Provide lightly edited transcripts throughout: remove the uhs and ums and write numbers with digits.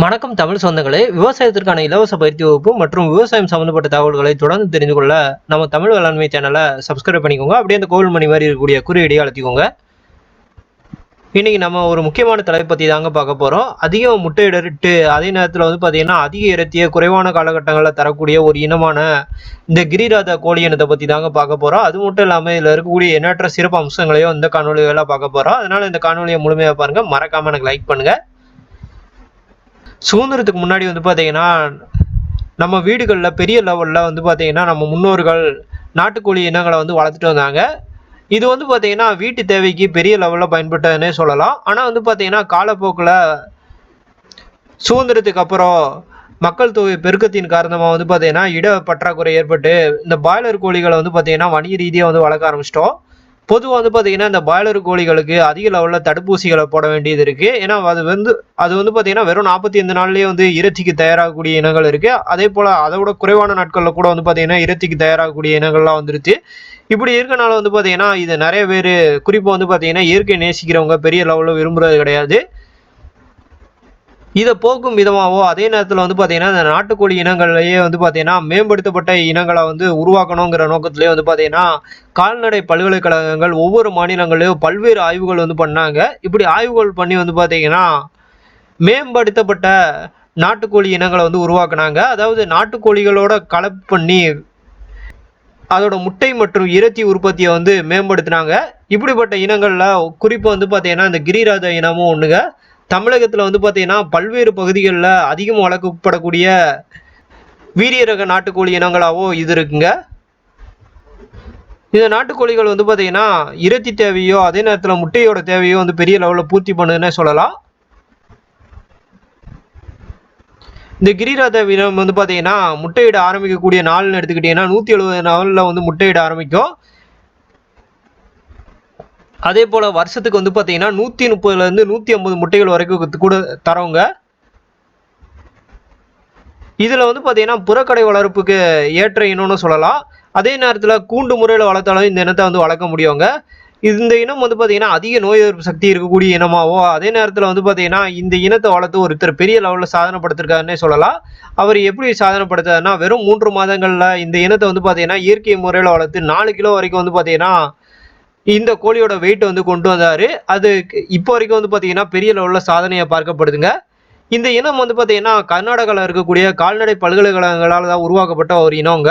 வணக்கம் தமிழ் சொந்தங்களே, விவசாயத்திற்கான இலவச பயிற்சி வகுப்பு மற்றும் விவசாயம் சம்பந்தப்பட்ட தகவல்களை தொடர்ந்து தெரிந்து கொள்ள நம்ம தமிழ் வேளாண்மை சேனலை சப்ஸ்கிரைப் பண்ணிக்கோங்க. அப்படியே அந்த கோவில் மணி மாதிரி இருக்கக்கூடிய குறியீடியை அழுத்திக்கோங்க. இன்னைக்கு நம்ம ஒரு முக்கியமான தலைப்பை பற்றி தாங்க பார்க்க போகிறோம். அதிக முட்டையிட்டு அதே நேரத்தில் பார்த்தீங்கன்னா அதிக இறைத்திய குறைவான காலகட்டங்களில் தரக்கூடிய ஒரு இனமான இந்த கிரிராஜா கோழி இனத்தை பற்றி தாங்க பார்க்க போகிறோம். அது மட்டும் இல்லாமல் இதில் இருக்கக்கூடிய எண்ணற்ற சிறப்பு அம்சங்களையும் இந்த காணொலியெல்லாம் பார்க்க போகிறோம். அதனால இந்த காணொலியை முழுமையாக பாருங்கள். மறக்காமல் எனக்கு லைக் பண்ணுங்கள். சுதந்திரத்துக்கு முன்னாடி பார்த்தீங்கன்னா நம்ம வீடுகளில் பெரிய லெவலில் பார்த்தீங்கன்னா நம்ம முன்னோர்கள் நாட்டுக்கோழி இனங்களை வளர்த்துட்டு வந்தாங்க. இது பார்த்தீங்கன்னா வீட்டு தேவைக்கு பெரிய லெவலில் பயன்பட்டதுன்னே சொல்லலாம். ஆனால் பார்த்தீங்கன்னா காலப்போக்கில் சுதந்திரத்துக்கு அப்புறம் மக்கள் தொகை பெருக்கத்தின் காரணமாக பார்த்தீங்கன்னா இட பற்றாக்குறை ஏற்பட்டு இந்த பாய்லர் கோழிகளை பார்த்தீங்கன்னா வணிக ரீதியாக வளர்க்க ஆரம்பிச்சிட்டோம். பொதுவாக பார்த்தீங்கன்னா இந்த பாய்லர் கோழிகளுக்கு அதிக லெவலில் தடுப்பூசிகளை போட வேண்டியது இருக்குது. ஏன்னா அது பார்த்தீங்கன்னா வெறும் 45 நாள்லேயே இறைச்சிக்கு தயாராகக்கூடிய இனங்கள் இருக்குது. அதே போல் அதை விட குறைவான நாட்களில் கூட பார்த்தீங்கன்னா இறைச்சிக்கு தயாராகக்கூடிய இனங்கள்லாம் வந்துருச்சு. இப்படி இருக்கனால பார்த்தீங்கன்னா இது நிறைய பேர் குறிப்பாக பார்த்தீங்கன்னா இயற்கை நேசிக்கிறவங்க பெரிய லெவலில் விரும்புறது கிடையாது. இதை போக்கும் விதமாகவோ அதே நேரத்தில் பார்த்தீங்கன்னா இந்த நாட்டுக்கோழி இனங்கள்லேயே பார்த்தீங்கன்னா மேம்படுத்தப்பட்ட இனங்களை உருவாக்கணுங்கிற நோக்கத்திலேயே பார்த்தீங்கன்னா கால்நடை பல்கலைக்கழகங்கள் ஒவ்வொரு மாநிலங்களையும் பல்வேறு ஆய்வுகள் பண்ணாங்க. இப்படி ஆய்வுகள் பண்ணி பார்த்தீங்கன்னா மேம்படுத்தப்பட்ட நாட்டுக்கோழி இனங்களை உருவாக்குனாங்க. அதாவது நாட்டுக்கோழிகளோட கலப்பு பண்ணி அதோட முட்டை மற்றும் இறைச்சி உற்பத்தியை மேம்படுத்தினாங்க. இப்படிப்பட்ட இனங்களில் குறிப்பாக பார்த்தீங்கன்னா இந்த கிரிராஜா இனமும் ஒன்றுங்க. தமிழகத்தில் பார்த்தீங்கன்னா பல்வேறு பகுதிகளில் அதிகம் வளர்க்கப்படக்கூடிய வீரிய ரக நாட்டுக்கோழி இனங்களாவோ இது இருக்குங்க. இந்த நாட்டுக்கோழிகள் பார்த்தீங்கன்னா இறைச்சி தேவையோ அதே நேரத்தில் முட்டையோட தேவையோ பெரிய லெவலில் பூர்த்தி பண்ணுதுன்னே சொல்லலாம். இந்த கிரிராஜா இனம் பார்த்தீங்கன்னா முட்டையிட ஆரம்பிக்கக்கூடிய நாள்னு எடுத்துக்கிட்டீங்கன்னா 170 நாளில் முட்டையிட ஆரம்பிக்கும். அதே போல் வருஷத்துக்கு பார்த்தீங்கன்னா 130லேருந்து 150 முட்டைகள் வரைக்கும் கூட தரவங்க. இதில் பார்த்தீங்கன்னா புறக்கடை வளர்ப்புக்கு ஏற்ற இனம்னு சொல்லலாம். அதே நேரத்தில் கூண்டு முறையில் வளர்த்தாலும் இந்த இனத்தை வளர்க்க முடியுங்க. இந்த இனம் பார்த்தீங்கன்னா அதிக நோய் எதிர்ப்பு சக்தி இருக்கக்கூடிய இனமாகவும் அதே நேரத்தில் பார்த்தீங்கன்னா இந்த இனத்தை வளர்த்து ஒருத்தர் பெரிய லெவலில் சாதனைப்படுத்திருக்காருன்னே சொல்லலாம். அவர் எப்படி சாதனைப்படுத்தாருன்னா வெறும் 3 மாதங்களில் இந்த இனத்தை பார்த்தீங்கன்னா இயற்கை முறையில் வளர்த்து 4 கிலோ வரைக்கும் பார்த்தீங்கன்னா இந்த கோழியோட வெயிட் கொண்டு வந்தாரு. அது இப்போ வரைக்கும் பார்த்தீங்கன்னா பெரிய லெவலில் சாதனையை பார்க்கப்படுதுங்க. இந்த இனம் பார்த்தீங்கன்னா கர்நாடகாவில் இருக்கக்கூடிய கால்நடை பல்கலைக்கழகங்களால் தான் உருவாக்கப்பட்ட ஒரு இனங்க.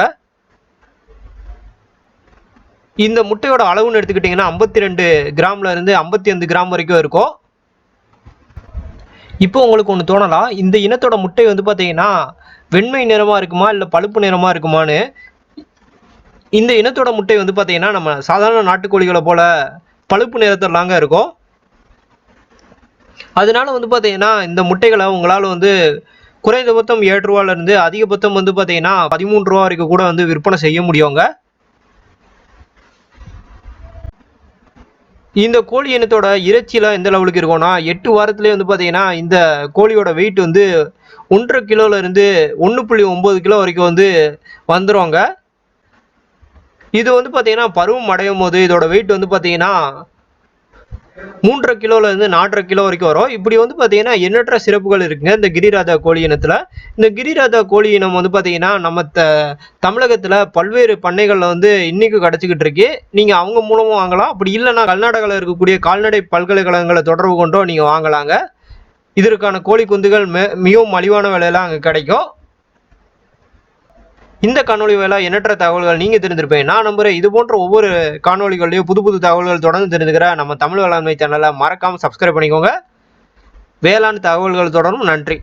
இந்த முட்டையோட அளவுன்னு எடுத்துக்கிட்டிங்கன்னா 52 கிராம்ல இருந்து 55 கிராம் வரைக்கும் இருக்கும். இப்போ உங்களுக்கு ஒன்று தோணலாம், இந்த இனத்தோட முட்டை பார்த்தீங்கன்னா வெண்மை நிறமாக இருக்குமா இல்லை பழுப்பு நிறமாக இருக்குமான்னு. இந்த இனத்தோட முட்டை பார்த்தீங்கன்னா நம்ம சாதாரண நாட்டுக்கோழிகளை போல பழுப்பு நிறத்திலாங்க இருக்கும். அதனால பார்த்தீங்கன்னா இந்த முட்டைகளை உங்களால் குறைந்தபட்சம் 7 ரூபாயிலிருந்து அதிகபட்சம் பார்த்தீங்கன்னா 13 ரூபா வரைக்கும் கூட விற்பனை செய்ய முடியுங்க. இந்த கோழி இனத்தோட இறைச்சியில் எந்த லெவலுக்கு இருக்கும்னா 8 வாரத்திலே பார்த்தீங்கன்னா இந்த கோழியோட வெயிட் 1.5 கிலோலேருந்து 1.9 கிலோ வரைக்கும் வந்துருவாங்க. இது பார்த்தீங்கன்னா பருவம் அடையும் போது இதோட வெயிட் பார்த்தீங்கன்னா 3.5 கிலோலேருந்து 4.5 கிலோ வரைக்கும் வரும். இப்படி பார்த்தீங்கன்னா எண்ணற்ற சிறப்புகள் இருக்குங்க இந்த கிரிராஜா கோழி இனத்தில். இந்த கிரிராஜா கோழி இனம் பார்த்தீங்கன்னா நம்ம தமிழகத்தில் பல்வேறு பண்ணைகளில் இன்னைக்கு கிடச்சிக்கிட்டு இருக்கு. நீங்கள் அவங்க மூலமும் வாங்கலாம். அப்படி இல்லைன்னா கர்நாடகாவில் இருக்கக்கூடிய கால்நடை பல்கலைக்கழகங்களை தொடர்பு கொண்டோ நீங்கள் வாங்கலாங்க. இதற்கான கோழி குந்துகள் மிகவும் மலிவான விலையில அங்கே கிடைக்கும். இந்த காணொலி வேலை எண்ணற்ற தகவல்கள் நீங்கள் தெரிஞ்சிருப்பேன் நான் நம்புறேன். இது போன்ற ஒவ்வொரு காணொலிகளையும் புது புது தகவல்கள் தொடர்ந்து தெரிஞ்சுக்கிற நம்ம தமிழ் வேளாண்மை சேனலை மறக்காமல் சப்ஸ்கிரைப் பண்ணிக்கோங்க. வேளாண் தகவல்கள் தொடரும். நன்றி.